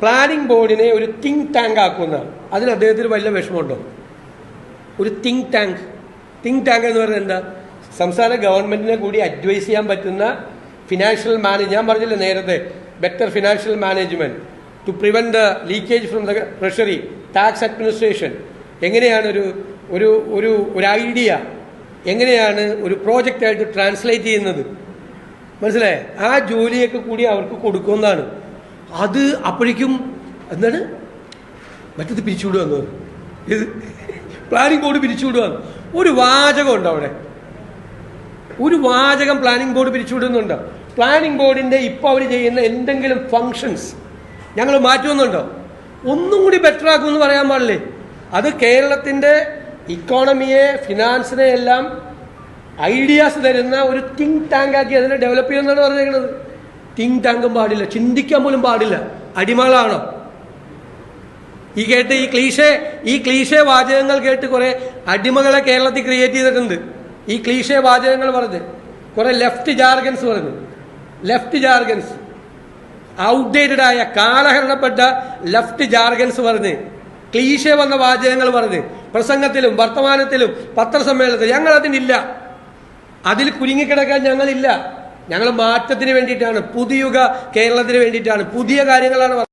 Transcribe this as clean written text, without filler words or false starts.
Planning ബോർഡിനെ ഒരു think tank ആക്കുന്നതാണ്. അതിന് അദ്ദേഹത്തിന് വലിയ വിഷമമുണ്ടോ? ഒരു തിങ്ക് ടാങ്ക് എന്ന് പറയുന്നത് എന്താ? സംസ്ഥാന ഗവൺമെന്റിനെ കൂടി അഡ്വൈസ് ചെയ്യാൻ പറ്റുന്ന ഫിനാൻഷ്യൽ ഞാൻ പറഞ്ഞില്ല നേരത്തെ, better financial management to prevent the leakage from the treasury, tax administration, എങ്ങനെയാണ് ഒരു ഐഡിയ എങ്ങനെയാണ് ഒരു പ്രോജക്റ്റായിട്ട് ട്രാൻസ്ലേറ്റ് ചെയ്യുന്നത്, മനസ്സിലായേ? ആ ജോലിയൊക്കെ കൂടി അവർക്ക് കൊടുക്കുന്നതാണ്. അത് അപ്പോഴേക്കും എന്താണ് മറ്റത് പിരിച്ചുവിടുവെന്ന്, ഇത് പ്ലാനിംഗ് ബോർഡ് പിരിച്ചുവിടുവാന്ന് ഒരു വാചകമുണ്ട് അവിടെ. ഒരു വാചകം പ്ലാനിംഗ് ബോർഡ് പിരിച്ചുവിടുന്നുണ്ടോ? പ്ലാനിംഗ് ബോർഡിന്റെ ഇപ്പോൾ അവർ ചെയ്യുന്ന എന്തെങ്കിലും ഫങ്ഷൻസ് ഞങ്ങൾ മാറ്റുമെന്നുണ്ടോ? ഒന്നും കൂടി ബെറ്റർ ആക്കുമെന്ന് പറയാൻ പാടില്ലേ? അത് കേരളത്തിന്റെ ഇക്കോണമിയെ, ഫിനാൻസിനെ എല്ലാം ഐഡിയാസ് തരുന്ന ഒരു തിങ്ക് ടാങ്ക് ആക്കി അതിനെ ഡെവലപ്പ് ചെയ്യുമെന്നാണ് പറഞ്ഞേക്കുന്നത്. തിങ്ക് ടാങ്കും പാടില്ല, ചിന്തിക്കാൻ പോലും പാടില്ല. അടിമകളാണോ ഈ ക്ലീഷേ വാചകങ്ങൾ കേട്ട് കുറെ അടിമകളെ കേരളത്തിൽ ക്രിയേറ്റ് ചെയ്തിട്ടുണ്ട്. ഈ ക്ലീഷേ വാചകങ്ങൾ പറഞ്ഞ് കുറെ ലെഫ്റ്റ് ജാർഗൻസ് ഔട്ട്ഡേറ്റഡ് ആയ കാലഹരണപ്പെട്ട ലെഫ്റ്റ് ജാർഗൻസ് പറഞ്ഞ് ക്ലീഷേ വന്ന വാചകങ്ങൾ പറഞ്ഞ് പ്രസംഗത്തിലും വർത്തമാനത്തിലും പത്രസമ്മേളനത്തിലും ഞങ്ങൾ അതിനില്ല. അതിൽ കുരുങ്ങിക്കിടക്കാൻ ഞങ്ങളില്ല. ഞങ്ങൾ മാറ്റത്തിന് വേണ്ടിയിട്ടാണ്, പുതിയുഗ കേരളത്തിന് വേണ്ടിയിട്ടാണ്, പുതിയ കാര്യങ്ങളാണ്